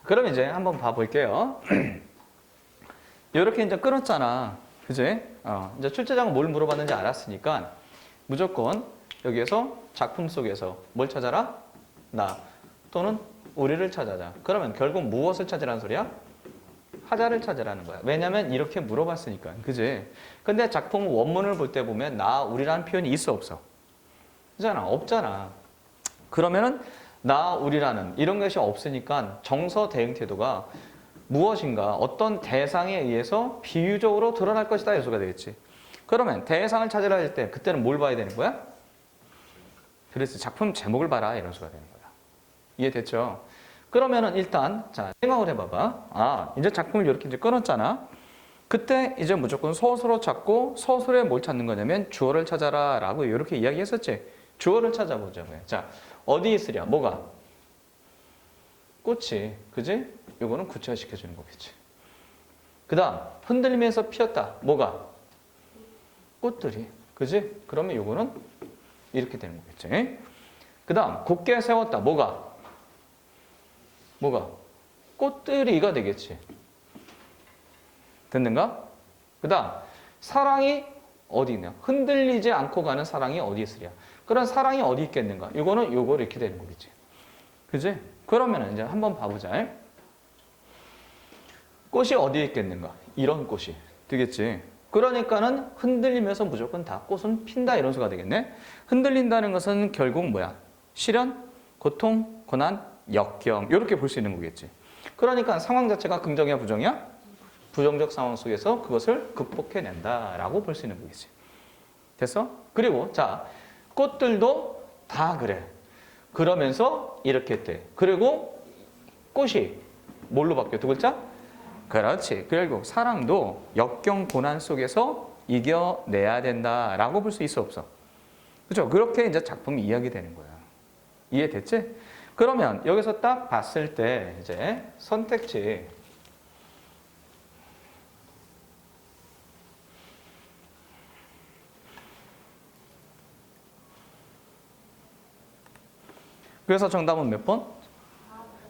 그럼 이제 한번 봐볼게요. 이렇게 이제 끊었잖아. 그지? 이제 출제자가 뭘 물어봤는지 알았으니까 무조건 여기에서 작품 속에서 뭘 찾아라? 나 또는 우리를 찾아라. 그러면 결국 무엇을 찾으라는 소리야? 하자를 찾으라는 거야. 왜냐면 이렇게 물어봤으니까. 그지? 근데 작품 원문을 볼 때 보면 나, 우리라는 표현이 있어 없어? 그잖아. 없잖아. 그러면은 나, 우리라는 이런 것이 없으니까 정서 대응 태도가 무엇인가 어떤 대상에 의해서 비유적으로 드러날 것이다 요소가 되겠지. 그러면 대상을 찾으라 할 때 그때는 뭘 봐야 되는 거야? 그래서 작품 제목을 봐라 이런 수가 되는 거야. 이해됐죠? 그러면은 일단 자 생각을 해봐봐. 이제 작품을 이렇게 이제 끊었잖아. 그때 이제 무조건 서술어 찾고 서술에 뭘 찾는 거냐면 주어를 찾아라 라고 이렇게 이야기했었지. 주어를 찾아보자고요. 자 어디 있으랴? 뭐가? 꽃이. 그지? 요거는 구체화시켜주는 거겠지. 그 다음 흔들리면서 피었다. 뭐가? 꽃들이. 그지? 그러면 요거는 이렇게 되는 거겠지. 그 다음 곧게 세웠다. 뭐가? 꽃들이가 되겠지. 됐는가? 그 다음 사랑이 어디 있냐? 흔들리지 않고 가는 사랑이 어디 있으랴? 그런 사랑이 어디 있겠는가? 이거는 요거 이렇게 되는 거겠지. 그지? 그러면 이제 한번 봐보자. 꽃이 어디에 있겠는가? 이런 꽃이 되겠지. 그러니까는 흔들리면서 무조건 다 꽃은 핀다 이런 수가 되겠네. 흔들린다는 것은 결국 뭐야? 시련, 고통, 고난, 역경 이렇게 볼 수 있는 거겠지. 그러니까 상황 자체가 긍정이야 부정이야? 부정적 상황 속에서 그것을 극복해낸다라고 볼 수 있는 거겠지. 됐어? 그리고 자 꽃들도 다 그래. 그러면서 이렇게 돼. 그리고 꽃이 뭘로 바뀌어? 두 글자? 그렇지. 결국 사랑도 역경 고난 속에서 이겨내야 된다라고 볼 수 있어 없어? 그렇죠? 그렇게 이제 작품이 이야기되는 거야. 이해됐지? 그러면 여기서 딱 봤을 때 이제 선택지 그래서 정답은 몇 번?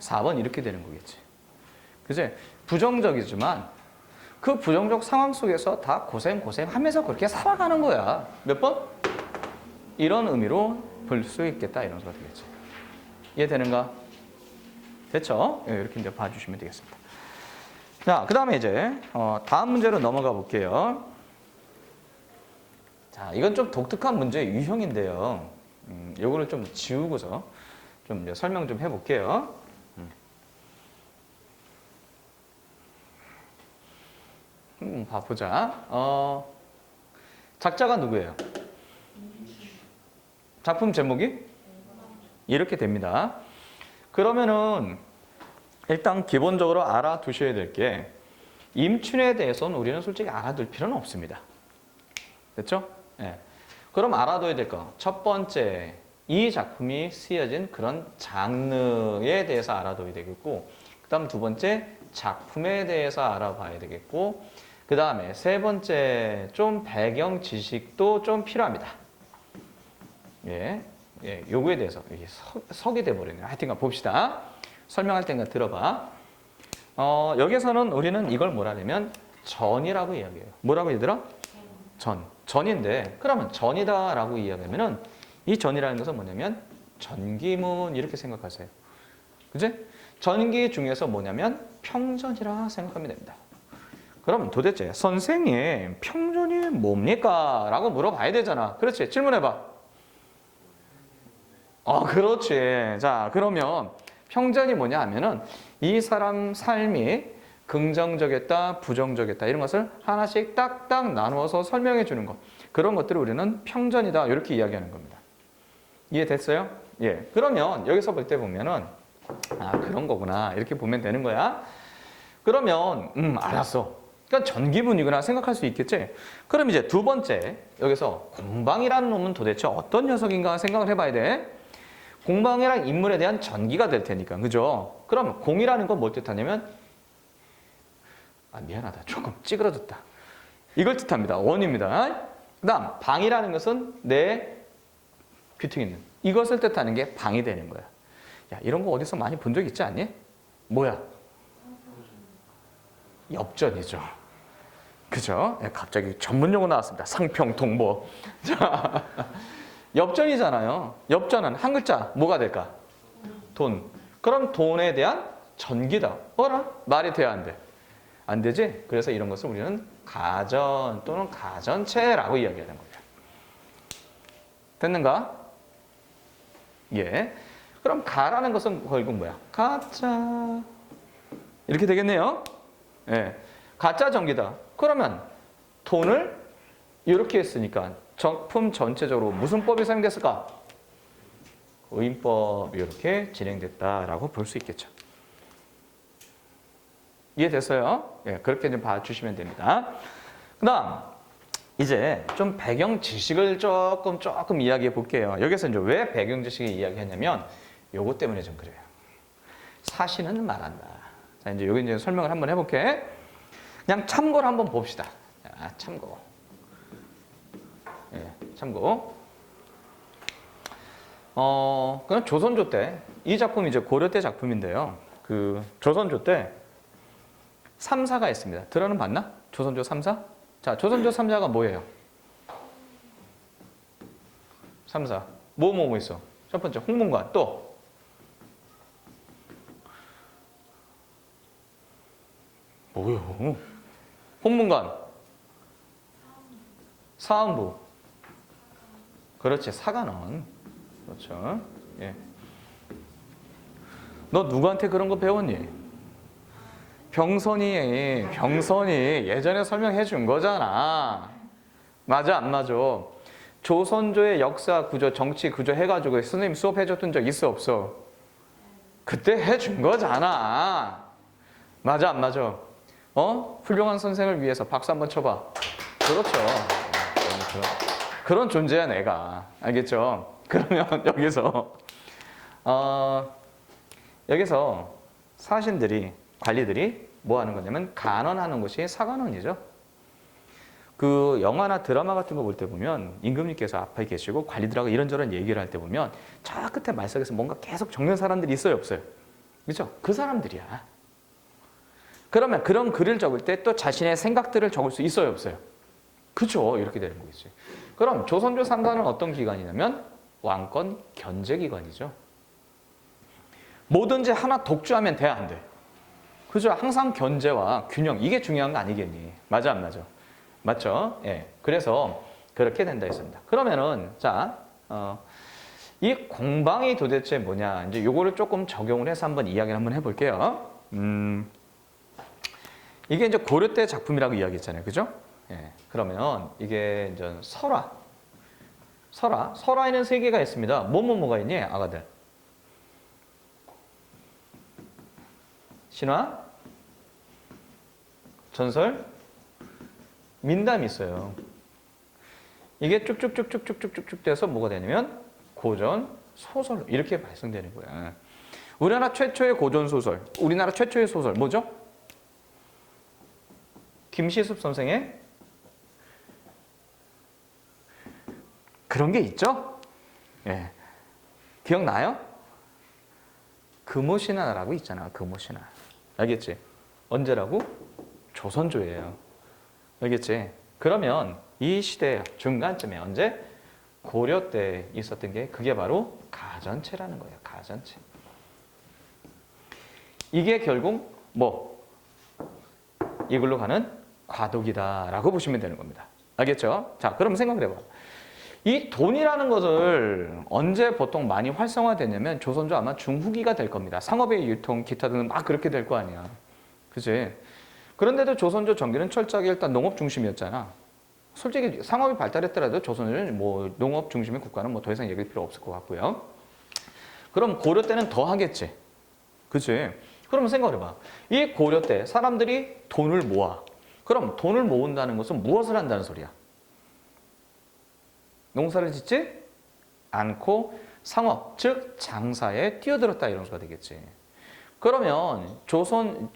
4번 이렇게 되는 거겠지. 그지? 부정적이지만 그 부정적 상황 속에서 다 고생하면서 그렇게 살아가는 거야. 몇 번? 이런 의미로 볼 수 있겠다 이런 소리가 되겠지. 이해되는가? 됐죠? 이렇게 이제 봐주시면 되겠습니다. 자, 그 다음에 이제 다음 문제로 넘어가 볼게요. 자, 이건 좀 독특한 문제의 유형인데요. 요거를 좀 지우고서 좀 이제 설명 좀 해볼게요. 봐보자. 작자가 누구예요? 작품 제목이? 이렇게 됩니다. 그러면은 일단 기본적으로 알아두셔야 될 게 임춘에 대해서는 우리는 솔직히 알아둘 필요는 없습니다. 됐죠? 네. 그럼 알아둬야 될 거. 첫 번째, 이 작품이 쓰여진 그런 장르에 대해서 알아둬야 되겠고, 그 다음 두 번째, 작품에 대해서 알아봐야 되겠고, 그 다음에 세 번째, 좀 배경 지식도 좀 필요합니다. 요거에 대해서 이게 석이 돼버리네요. 하여튼간 봅시다. 설명할 때가 들어봐. 여기서는 우리는 이걸 뭐라 하냐면 전이라고 이야기해요. 뭐라고 얘들아? 전인데 그러면 전이다라고 이야기하면은 이 전이라는 것은 뭐냐면 전기문 이렇게 생각하세요. 그지? 전기 중에서 뭐냐면 평전이라 생각하면 됩니다. 그럼 도대체 선생님 평전이 뭡니까? 라고 물어봐야 되잖아. 그렇지? 질문해봐. 그렇지. 자, 그러면 평전이 뭐냐 하면은 이 사람 삶이 긍정적이었다, 부정적이었다 이런 것을 하나씩 딱딱 나누어서 설명해 주는 것. 그런 것들을 우리는 평전이다 이렇게 이야기하는 겁니다. 이해됐어요? 예. 그러면 여기서 볼 때 보면은 그런 거구나 이렇게 보면 되는 거야. 그러면 알았어. 그러니까 전기분이구나 생각할 수 있겠지. 그럼 이제 두 번째 여기서 공방이라는 놈은 도대체 어떤 녀석인가 생각을 해봐야 돼. 공방이란 인물에 대한 전기가 될 테니까, 그죠? 그럼 공이라는 건 뭘 뜻하냐면 미안하다. 조금 찌그러졌다. 이걸 뜻합니다. 원입니다. 그 다음 방이라는 것은 내 비트윈은. 이것을 뜻하는 게 방이 되는 거야. 야, 이런 거 어디서 많이 본 적 있지 않니? 뭐야? 엽전이죠. 그죠? 갑자기 전문 용어 나왔습니다. 상평통보. 자, 엽전이잖아요. 엽전은 한 글자 뭐가 될까? 돈. 그럼 돈에 대한 전기다. 어라? 말이 돼야 안 돼? 안 되지? 그래서 이런 것을 우리는 가전 또는 가전체라고 이야기하는 거예요. 됐는가? 예. 그럼 가라는 것은 결국 뭐야? 가짜. 이렇게 되겠네요. 예. 가짜 전기다. 그러면 돈을 이렇게 했으니까 적품 전체적으로 무슨 법이 사용됐을까? 의인법이 이렇게 진행됐다라고 볼 수 있겠죠. 이해됐어요? 예, 그렇게 좀 봐주시면 됩니다. 그 다음, 이제 좀 배경 지식을 조금 이야기해 볼게요. 여기서 이제 왜 배경 지식을 이야기하냐면 요거 때문에 좀 그래요. 사실은 말한다. 자, 이제 여기 이제 설명을 한번 해볼게. 그냥 참고를 한번 봅시다. 자, 참고. 예, 참고. 그럼 조선조 때, 이 작품이 이제 고려 때 작품인데요. 그 조선조 때 3사가 있습니다. 들어는 봤나? 조선조 3사? 자, 조선조 3사가 뭐예요? 3사. 뭐 있어? 첫 번째, 홍문관. 또? 뭐요? 홍문관. 사헌부. 그렇지, 사관원. 그렇죠. 예. 너 누구한테 그런 거 배웠니? 병선이 예전에 설명해 준 거잖아. 맞아, 안 맞아? 조선조의 역사 구조, 정치 구조 해가지고 선생님 수업해 줬던 적 있어, 없어? 그때 해 준 거잖아. 맞아, 안 맞아? 훌륭한 선생을 위해서 박수 한번 쳐봐. 그렇죠. 그런 존재야, 내가. 알겠죠? 그러면 여기서 사신들이, 관리들이 뭐 하는 거냐면 간언하는 것이 사관원이죠. 그 영화나 드라마 같은 거 볼 때 보면 임금님께서 앞에 계시고 관리들하고 이런저런 얘기를 할 때 보면 저 끝에 말석에서 뭔가 계속 적는 사람들이 있어요, 없어요? 그렇죠? 그 사람들이야. 그러면 그런 글을 적을 때 또 자신의 생각들을 적을 수 있어요, 없어요? 그렇죠. 이렇게 되는 거겠지. 그럼 조선조 3사는 어떤 기관이냐면 왕권 견제기관이죠. 뭐든지 하나 독주하면 돼, 안 돼? 그죠? 항상 견제와 균형, 이게 중요한 거 아니겠니? 맞아, 안 맞아? 맞죠? 예. 그래서 그렇게 된다 했습니다. 그러면은, 자, 이 공방이 도대체 뭐냐? 이제 요거를 조금 적용을 해서 한번 이야기를 한번 해볼게요. 이게 이제 고려 때 작품이라고 이야기했잖아요. 그죠? 예. 그러면 이게 이제 설화에는 3개가 있습니다. 뭐가 있니? 아가들. 신화, 전설, 민담이 있어요. 이게 쭉쭉쭉쭉쭉쭉쭉 돼서 뭐가 되냐면 고전, 소설 이렇게 발생되는 거야. 우리나라 최초의 고전 소설, 우리나라 최초의 소설 뭐죠? 김시습 선생의 그런 게 있죠? 예. 기억나요? 금오신화라고 있잖아. 금오신화. 알겠지? 언제라고? 조선조예요. 알겠지? 그러면 이 시대 중간쯤에 언제? 고려 때 있었던 게 그게 바로 가전체라는 거예요. 가전체. 이게 결국 뭐? 이걸로 가는 과도기다라고 보시면 되는 겁니다. 알겠죠? 자, 그럼 생각을 해봐. 이 돈이라는 것을 언제 보통 많이 활성화되냐면 조선조 아마 중후기가 될 겁니다. 상업의 유통, 기타 등은 막 그렇게 될 거 아니야. 그치? 그런데도 조선조 전기는 철저하게 일단 농업 중심이었잖아. 솔직히 상업이 발달했더라도 조선조는 뭐 농업 중심의 국가는 뭐 더 이상 얘기할 필요 없을 것 같고요. 그럼 고려 때는 더 하겠지. 그치? 그러면 생각을 해봐. 이 고려 때 사람들이 돈을 모아. 그럼 돈을 모은다는 것은 무엇을 한다는 소리야? 농사를 짓지 않고 상업, 즉 장사에 뛰어들었다 이런 수가 되겠지. 그러면 조선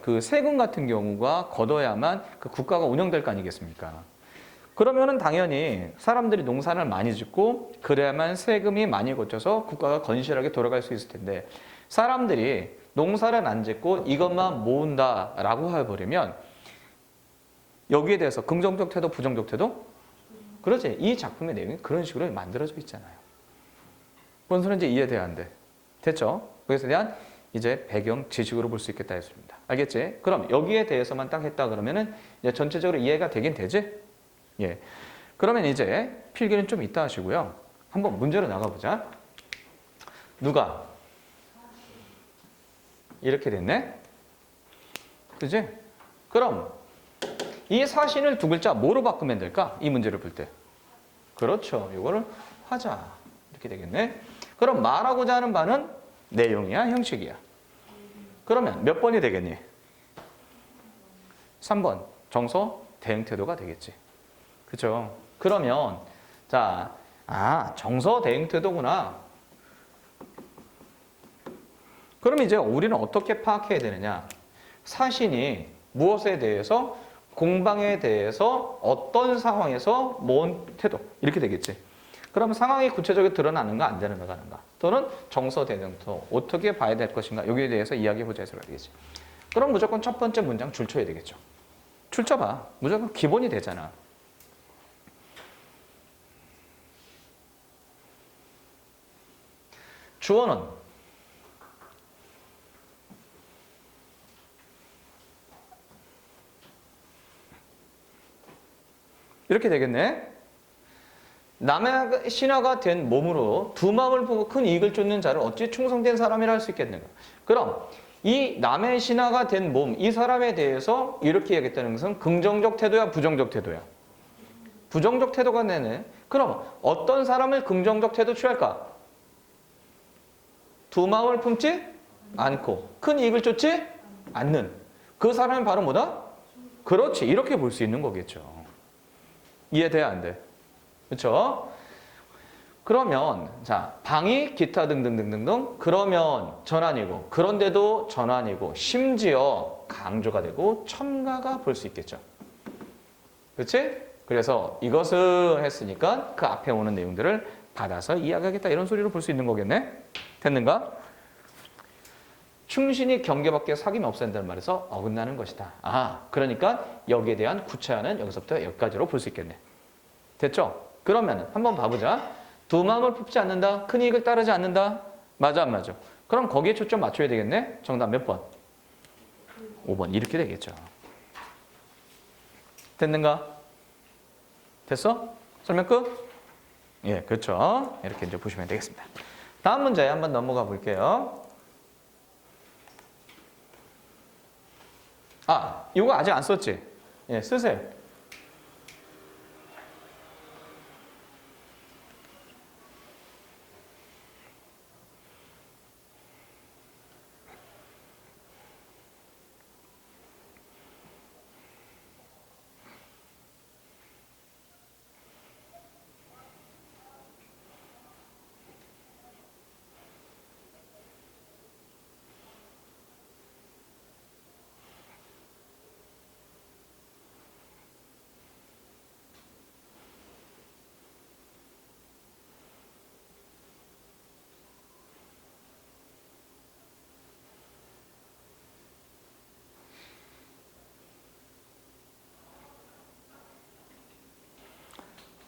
그 세금 같은 경우가 걷어야만 그 국가가 운영될 거 아니겠습니까? 그러면은 당연히 사람들이 농사를 많이 짓고 그래야만 세금이 많이 거쳐서 국가가 건실하게 돌아갈 수 있을 텐데 사람들이 농사를 안 짓고 이것만 모은다라고 해버리면 여기에 대해서 긍정적 태도, 부정적 태도? 그렇지. 이 작품의 내용이 그런 식으로 만들어져 있잖아요. 뭔 소리인지 이해돼야 안 돼. 됐죠? 그것에 대한 이제 배경 지식으로 볼 수 있겠다 했습니다. 알겠지? 그럼 여기에 대해서만 딱 했다 그러면은 이제 전체적으로 이해가 되긴 되지? 예. 그러면 이제 필기는 좀 이따 하시고요. 한번 문제로 나가보자. 누가? 이렇게 됐네? 그지? 그럼 이 사신을 두 글자 뭐로 바꾸면 될까? 이 문제를 풀 때. 그렇죠. 이거를 화자. 이렇게 되겠네. 그럼 말하고자 하는 바는 내용이야, 형식이야? 그러면 몇 번이 되겠니? 3번. 정서, 대응 태도가 되겠지. 그죠? 그러면 자, 정서, 대응 태도구나. 그럼 이제 우리는 어떻게 파악해야 되느냐? 사신이 무엇에 대해서, 공방에 대해서, 어떤 상황에서 뭔 태도 이렇게 되겠지. 그럼 상황이 구체적으로 드러나는가 안 드러나는가 또는 정서, 대응 태도 어떻게 봐야 될 것인가 여기에 대해서 이야기해보자 해서 되겠지. 그럼 무조건 첫 번째 문장 줄 쳐야 되겠죠. 줄 쳐봐. 무조건 기본이 되잖아. 주어는 이렇게 되겠네. 남의 신하가 된 몸으로 두 마음을 보고 큰 이익을 쫓는 자를 어찌 충성된 사람이라 할 수 있겠는가. 그럼 이 남의 신하가 된 몸, 이 사람에 대해서 이렇게 얘기했다는 것은 긍정적 태도야, 부정적 태도야? 부정적 태도가 되네. 그럼 어떤 사람을 긍정적 태도 취할까? 두 마음을 품지 않고 큰 이익을 쫓지 않는 그 사람이 바로 뭐다? 그렇지. 이렇게 볼 수 있는 거겠죠. 이해돼야 안 돼? 그렇죠? 그러면 자 방위, 기타 등등등등등 그러면 전환이고 그런데도 전환이고 심지어 강조가 되고 첨가가 볼 수 있겠죠. 그렇지? 그래서 이것을 했으니까 그 앞에 오는 내용들을 받아서 이야기하겠다 이런 소리로 볼 수 있는 거겠네? 됐는가? 충신이 경계밖에 사귐이 없어야 된다는 말에서 어긋나는 것이다. 그러니까 여기에 대한 구체화는 여기서부터 여기까지로 볼 수 있겠네. 됐죠? 그러면 한번 봐보자. 두 마음을 품지 않는다. 큰 이익을 따르지 않는다. 맞아 안 맞아? 그럼 거기에 초점 맞춰야 되겠네. 정답 몇 번? 5번 이렇게 되겠죠. 됐는가? 됐어? 설명 끝? 예, 그렇죠. 이렇게 이제 보시면 되겠습니다. 다음 문제 한번 넘어가 볼게요. 이거 아직 안 썼지? 예, 쓰세요.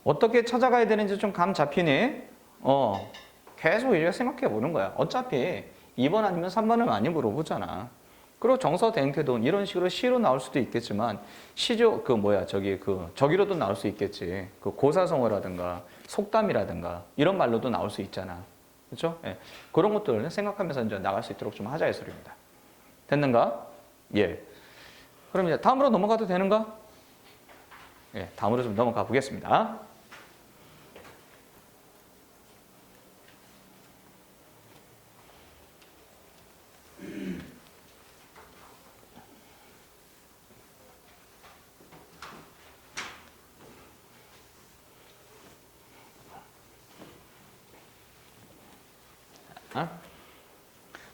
어떻게 찾아가야 되는지 좀 감 잡히니? 계속 이제 생각해 보는 거야. 어차피 2번 아니면 3번을 많이 물어보잖아. 그리고 정서 대응 태도는 이런 식으로 시로 나올 수도 있겠지만 시조 저기로도 나올 수 있겠지. 그 고사성어라든가 속담이라든가 이런 말로도 나올 수 있잖아. 그렇죠? 예. 그런 것들을 생각하면서 이제 나갈 수 있도록 좀 하자의 소리입니다. 됐는가? 예. 그럼 이제 다음으로 넘어가도 되는가? 예, 다음으로 좀 넘어가 보겠습니다.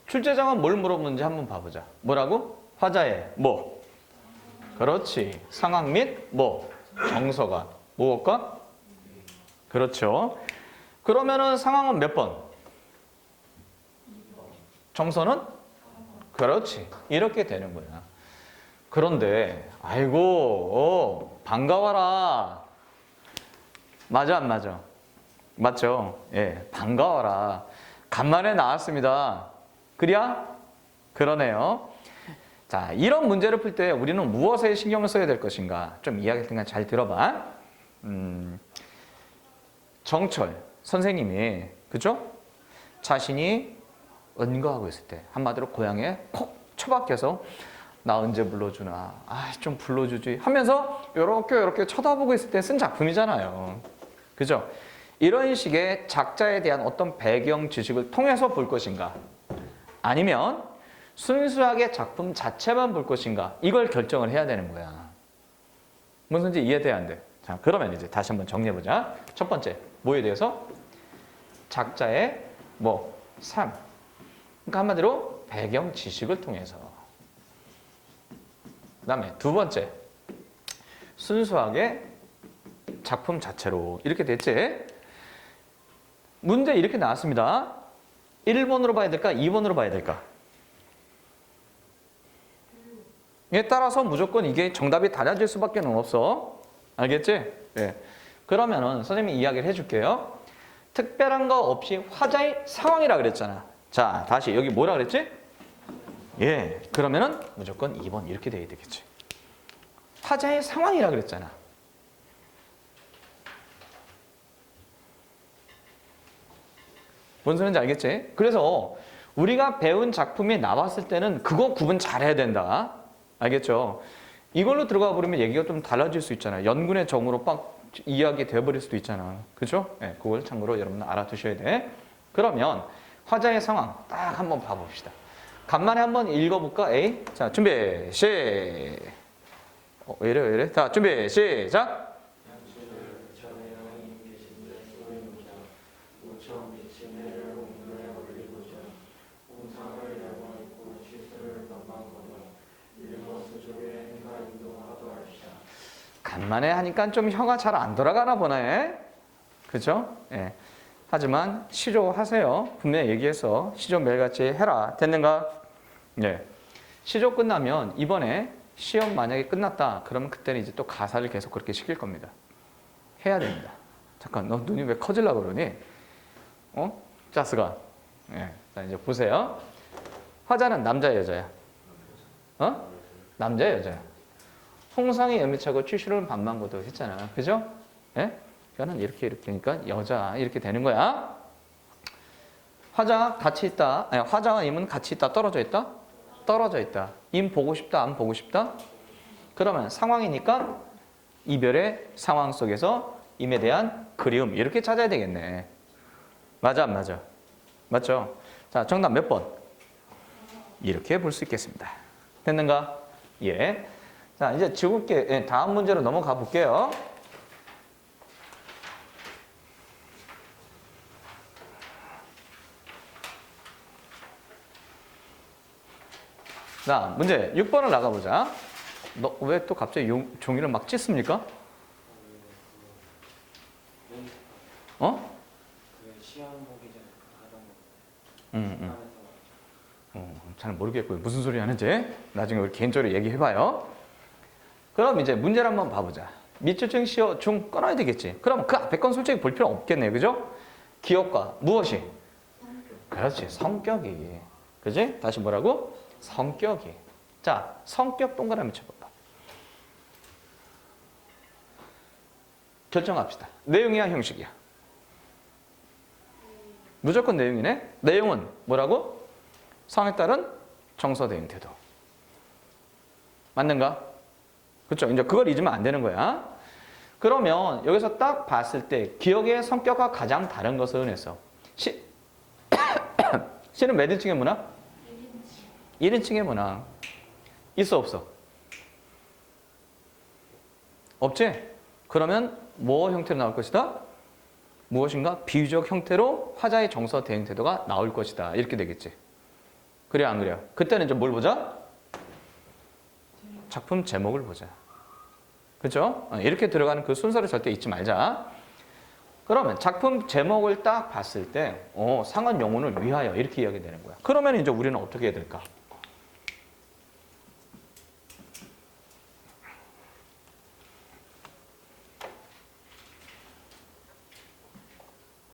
출제자가 뭘 물어보는지 한번 봐보자. 뭐라고? 화자의 뭐? 그렇지. 상황 및 뭐? 정서가. 무엇과? 그렇죠. 그러면은 상황은 몇 번? 정서는? 그렇지. 이렇게 되는 거야. 그런데 아이고 반가워라. 맞아 안 맞아? 맞죠? 예, 반가워라. 간만에 나왔습니다. 그래야? 그러네요. 자, 이런 문제를 풀 때 우리는 무엇에 신경을 써야 될 것인가? 좀 이야기할 테니까 잘 들어봐. 정철 선생님이 그죠? 자신이 은거하고 있을 때 한마디로 고향에 콕 처박혀서 나 언제 불러주나, 아, 좀 불러주지 하면서 이렇게 쳐다보고 있을 때 쓴 작품이잖아요. 그죠? 이런 식의 작자에 대한 어떤 배경 지식을 통해서 볼 것인가, 아니면 순수하게 작품 자체만 볼 것인가, 이걸 결정을 해야 되는 거야. 무슨지 이해돼야 안 돼? 자, 그러면 이제 다시 한번 정리해보자. 첫 번째, 뭐에 대해서? 작자의 삶. 그러니까 한마디로 배경 지식을 통해서. 그 다음에 두 번째, 순수하게 작품 자체로. 이렇게 됐지? 문제 이렇게 나왔습니다. 1번으로 봐야 될까? 2번으로 봐야 될까? 이에 따라서 무조건 이게 정답이 달라질 수밖에 없어. 알겠지? 네. 그러면은 선생님이 이야기를 해줄게요. 특별한 거 없이 화자의 상황이라 그랬잖아. 자, 다시 여기 뭐라 그랬지? 예, 그러면은 무조건 2번 이렇게 돼야 되겠지. 화자의 상황이라 그랬잖아. 뭔 소리인지 알겠지? 그래서 우리가 배운 작품이 나왔을 때는 그거 구분 잘해야 된다. 알겠죠? 이걸로 들어가 버리면 얘기가 좀 달라질 수 있잖아요. 연군의 정으로 빡 이야기 되어버릴 수도 있잖아. 그죠? 네, 그걸 참고로 여러분 알아두셔야 돼. 그러면 화자의 상황 딱 한번 봐봅시다. 간만에 한번 읽어볼까? A. 자, 준비, 시. 왜 이래? 자, 준비, 시작. 간만에 하니까 좀 혀가 잘 안 돌아가나 보네. 그죠? 예. 하지만 시조하세요. 분명히 얘기해서 시조 매일같이 해라. 됐는가? 네. 시조 끝나면 이번에 시험 만약에 끝났다. 그러면 그때는 이제 또 가사를 계속 그렇게 시킬 겁니다. 해야 됩니다. 잠깐, 너 눈이 왜 커질라 그러니? 짜스가. 예. 자, 이제 보세요. 화자는 남자, 여자야? 남자, 여자야? 홍상이 연미차고 출시를 반만고도 했잖아. 그죠? 예? 그러니까 이렇게 하니까 여자 이렇게 되는 거야. 화자가 같이 있다. 아니, 화자와 임은 같이 있다. 떨어져 있다? 떨어져 있다. 임 보고 싶다. 안 보고 싶다? 그러면 상황이니까 이별의 상황 속에서 임에 대한 그리움 이렇게 찾아야 되겠네. 맞아 안 맞아? 맞죠? 자, 정답 몇 번? 이렇게 볼 수 있겠습니다. 됐는가? 예. 자, 이제 지울게. 다음 문제로 넘어가 볼게요. 자, 문제 6번을 나가보자. 너 왜 또 갑자기 종이를 막 찢습니까? 시험 보기 전에 하던 거. 잘 모르겠고요. 무슨 소리 하는지 나중에 우리 개인적으로 얘기해봐요. 그럼 이제 문제를 한번 봐보자. 미추증 시어 중 끊어야 되겠지. 그럼 그 앞에 건 솔직히 볼 필요 없겠네요. 그죠? 기억과 무엇이? 그렇지. 성격이. 그지? 다시 뭐라고? 성격이. 자, 성격 동그라미 쳐봐봐. 결정합시다. 내용이야, 형식이야? 무조건 내용이네. 내용은 뭐라고? 상황에 따른 정서 대응 태도. 맞는가? 그렇죠? 이제 그걸 잊으면 안 되는 거야. 그러면 여기서 딱 봤을 때 기억의 성격과 가장 다른 것은 해서 시는 몇 인칭의 문화? 1인칭의 문화. 있어 없어? 없지? 그러면 뭐 형태로 나올 것이다? 무엇인가 비유적 형태로 화자의 정서 대응 태도가 나올 것이다. 이렇게 되겠지. 그래 안 그래요? 그때는 이제 뭘 보자? 작품 제목을 보자. 그죠? 이렇게 들어가는 그 순서를 절대 잊지 말자. 그러면 작품 제목을 딱 봤을 때 상한 영혼을 위하여 이렇게 이야기 되는 거야. 그러면 이제 우리는 어떻게 해야 될까?